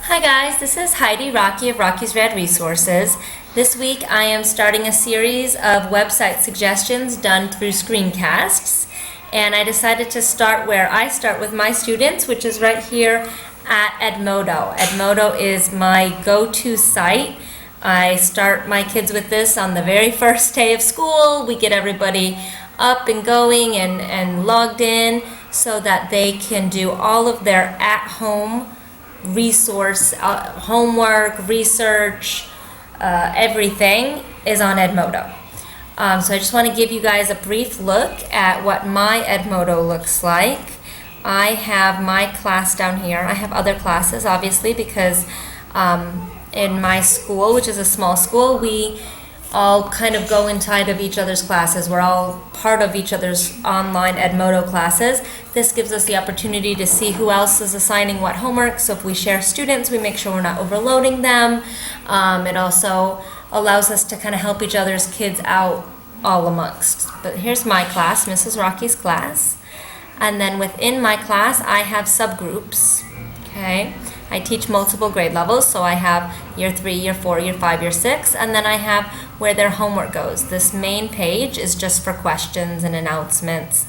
Hi guys, this is Heidi Rocky of Rocky's Rad Resources. This week I am starting a series of website suggestions done through screencasts, and I decided to start where I start with my students, which is right here at Edmodo. Edmodo is my go-to site. I start my kids with this on the very first day of school. We get everybody up and going and logged in so that they can do all of their at-home resource, homework, research, everything is on Edmodo. So I just want to give you guys a brief look at what my Edmodo looks like. I have my class down here. I have other classes, obviously, because in my school, which is a small school, we all kind of go inside of each other's classes. We're all part of each other's online Edmodo classes. This gives us the opportunity to see who else is assigning what homework. So if we share students, we make sure we're not overloading them. It also allows us to kind of help each other's kids out all amongst. But here's my class, Mrs. Rocky's class. And then within my class, I have subgroups, okay? I teach multiple grade levels, so I have year 3, year 4, year 5, year 6, and then I have where their homework goes. This main page is just for questions and announcements,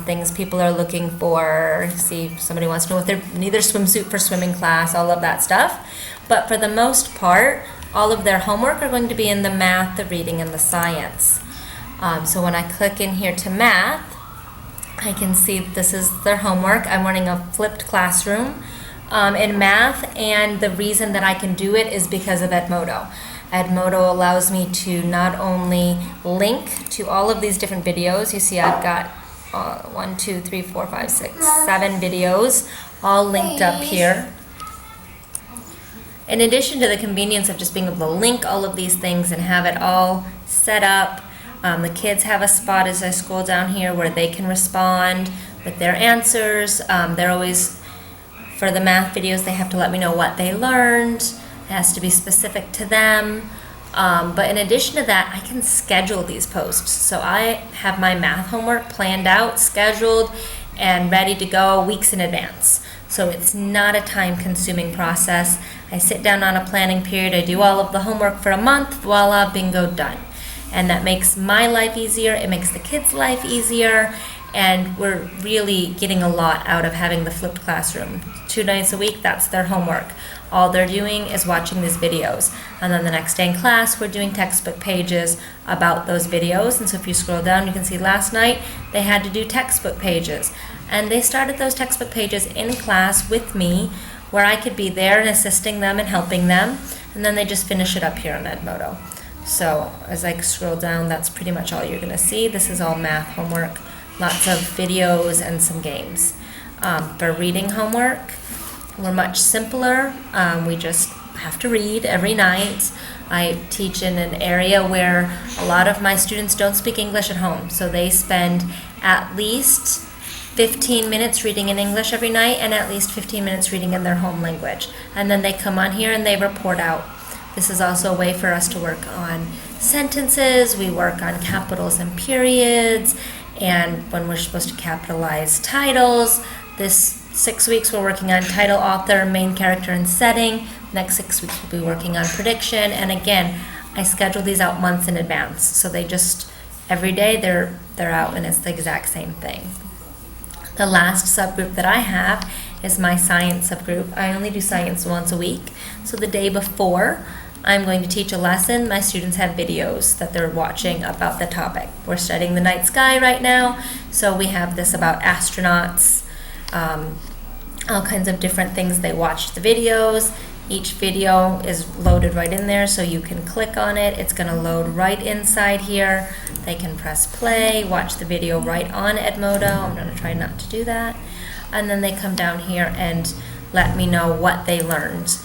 things people are looking for. See, if somebody wants to know if they need their swimsuit for swimming class, all of that stuff. But for the most part, all of their homework are going to be in the math, the reading, and the science. So when I click in here to math, I can see this is their homework. I'm running a flipped classroom in math, and the reason that I can do it is because of Edmodo. Edmodo allows me to not only link to all of these different videos. You see I've got 1, 2, 3, 4, 5, 6, 7 videos all linked up here. In addition to the convenience of just being able to link all of these things and have it all set up, the kids have a spot as I scroll down here where they can respond with their answers. They're always, for the math videos, they have to let me know what they learned. It has to be specific to them. But in addition to that, I can schedule these posts. So I have my math homework planned out, scheduled, and ready to go weeks in advance. So it's not a time-consuming process. I sit down on a planning period, I do all of the homework for a month, voila, bingo, done. And that makes my life easier, it makes the kids' life easier, and we're really getting a lot out of having the flipped classroom. 2 nights a week, that's their homework. All they're doing is watching these videos. And then the next day in class, we're doing textbook pages about those videos. And so if you scroll down, you can see last night they had to do textbook pages. And they started those textbook pages in class with me, where I could be there and assisting them and helping them. And then they just finish it up here on Edmodo. So as I scroll down, that's pretty much all you're gonna see. This is all math homework. Lots of videos and some games. For reading homework, we're much simpler. We just have to read every night. I teach in an area where a lot of my students don't speak English at home, so they spend at least 15 minutes reading in English every night and at least 15 minutes reading in their home language. And then they come on here and they report out. This is also a way for us to work on sentences. We work on capitals and periods, and when we're supposed to capitalize titles. This 6 weeks we're working on title, author, main character, and setting. Next 6 weeks we'll be working on prediction. And again, I schedule these out months in advance, so they just every day they're out, and it's the exact same thing. The last subgroup that I have is my science subgroup. I only do science once a week, so the day before I'm going to teach a lesson, my students have videos that they're watching about the topic. We're studying the night sky right now, so we have this about astronauts, all kinds of different things. They watch the videos. Each video is loaded right in there, so you can click on it. It's going to load right inside here. They can press play, watch the video right on Edmodo. I'm going to try not to do that. And then they come down here and let me know what they learned.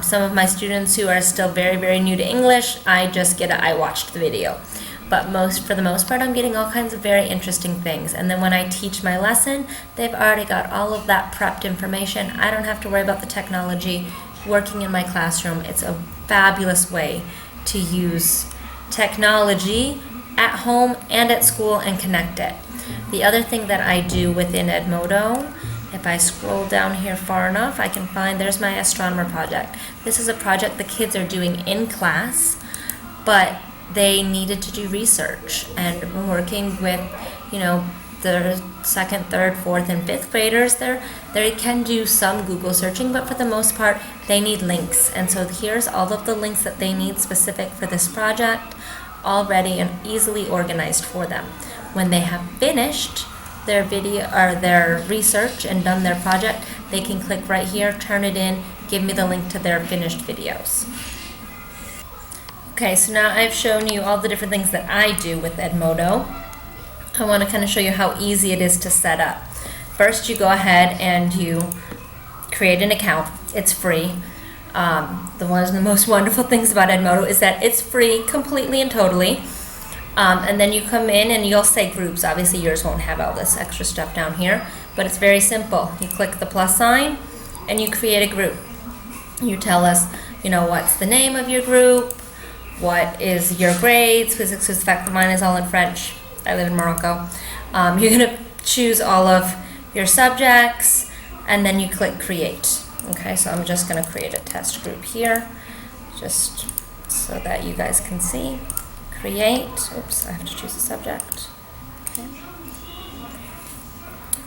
Some of my students who are still very, very new to English, I just get I watched the video. But for the most part, I'm getting all kinds of very interesting things. And then when I teach my lesson, they've already got all of that prepped information. I don't have to worry about the technology working in my classroom. It's a fabulous way to use technology at home and at school and connect it. The other thing that I do within Edmodo If I scroll down here far enough, I can find, there's my astronomer project. This is a project the kids are doing in class, but they needed to do research, and we're working with, the second, third, fourth, and fifth graders. They can do some Google searching, but for the most part, they need links. And so here's all of the links that they need specific for this project, all ready and easily organized for them. When they have finished their video or their research and done their project, they can click right here, turn it in, give me the link to their finished videos. Okay, so now I've shown you all the different things that I do with Edmodo. I want to kind of show you how easy it is to set up. First, you go ahead and you create an account. It's free. One of the most wonderful things about Edmodo is that it's free completely and totally. And then you come in and you'll say groups. Obviously yours won't have all this extra stuff down here, but it's very simple. You click the plus sign and you create a group. You tell us, what's the name of your group, what is your grades, physics, the fact that mine is all in French. I live in Morocco. You're gonna choose all of your subjects and then you click create. Okay, so I'm just gonna create a test group here, just so that you guys can see. Create, oops, I have to choose a subject. Okay.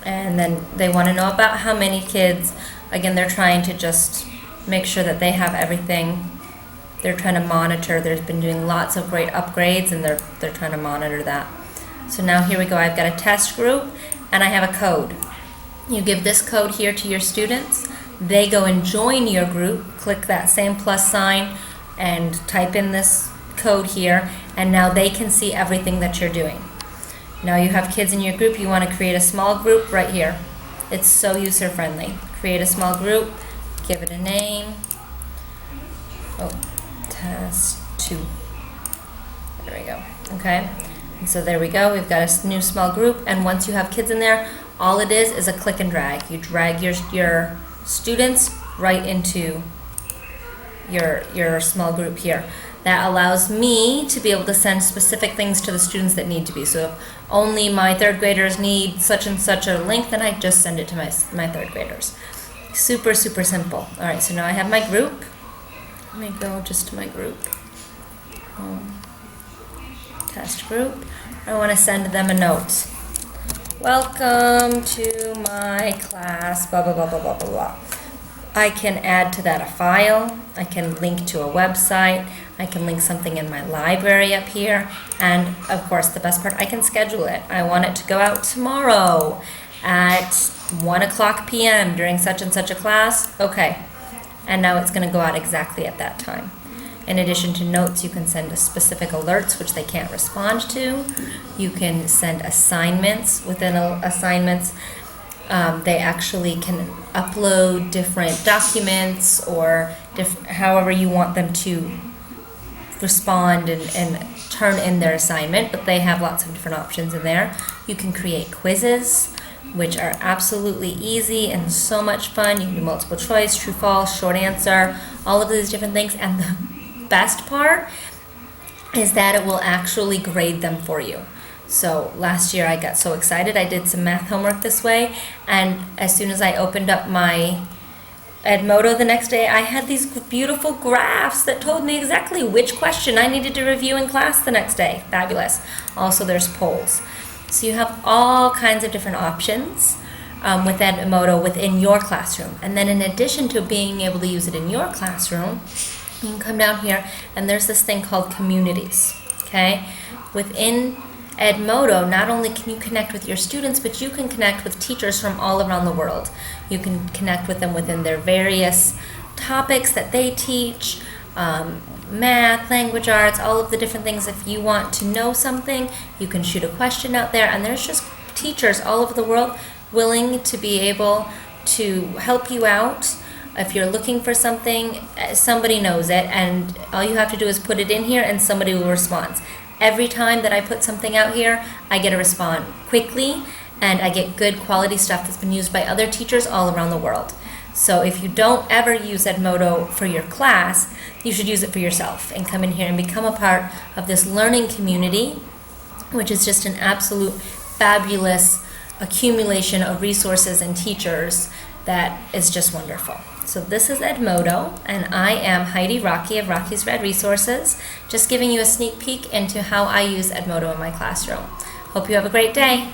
And then they want to know about how many kids. Again, they're trying to just make sure that they have everything. They're trying to monitor. There's been doing lots of great upgrades and they're trying to monitor that. So now here we go. I've got a test group and I have a code. You give this code here to your students. They go and join your group, click that same plus sign and type in this code here, and now they can see everything that you're doing. Now you have kids in your group, you want to create a small group right here. It's so user friendly. Create a small group, give it a name. Test 2. There we go. Okay, and so there we go. We've got a new small group, and once you have kids in there, all it is a click and drag. You drag your students right into your small group here. That allows me to be able to send specific things to the students that need to be. So if only my third graders need such and such a link, then I just send it to my third graders. Super, super simple. All right, so now I have my group. Let me go just to my group. Test group. I want to send them a note. Welcome to my class, blah, blah, blah, blah, blah, blah, blah. I can add to that a file. I can link to a website. I can link something in my library up here. And of course, the best part, I can schedule it. I want it to go out tomorrow at 1:00 p.m. during such and such a class. Okay. And now it's going to go out exactly at that time. In addition to notes, you can send specific alerts, which they can't respond to. You can send assignments. Within assignments, they actually can upload different documents or however you want them to respond and turn in their assignment, but they have lots of different options in there. You can create quizzes, which are absolutely easy and so much fun. You can do multiple choice, true, false, short answer, all of these different things. And the best part is that it will actually grade them for you. So last year I got so excited. I did some math homework this way, and as soon as I opened up my Edmodo the next day, I had these beautiful graphs that told me exactly which question I needed to review in class the next day. Fabulous. Also, there's polls. So you have all kinds of different options with Edmodo within your classroom. And then in addition to being able to use it in your classroom, you can come down here and there's this thing called communities. Okay? Within Edmodo, not only can you connect with your students, but you can connect with teachers from all around the world. You can connect with them within their various topics that they teach, math, language arts, all of the different things. If you want to know something, you can shoot a question out there, and there's just teachers all over the world willing to be able to help you out. If you're looking for something, somebody knows it, and all you have to do is put it in here and somebody will respond. Every time that I put something out here, I get a response quickly, and I get good quality stuff that's been used by other teachers all around the world. So if you don't ever use Edmodo for your class, you should use it for yourself and come in here and become a part of this learning community, which is just an absolute fabulous accumulation of resources and teachers that is just wonderful. So this is Edmodo, and I am Heidi Rocky of Rocky's Red Resources, just giving you a sneak peek into how I use Edmodo in my classroom. Hope you have a great day.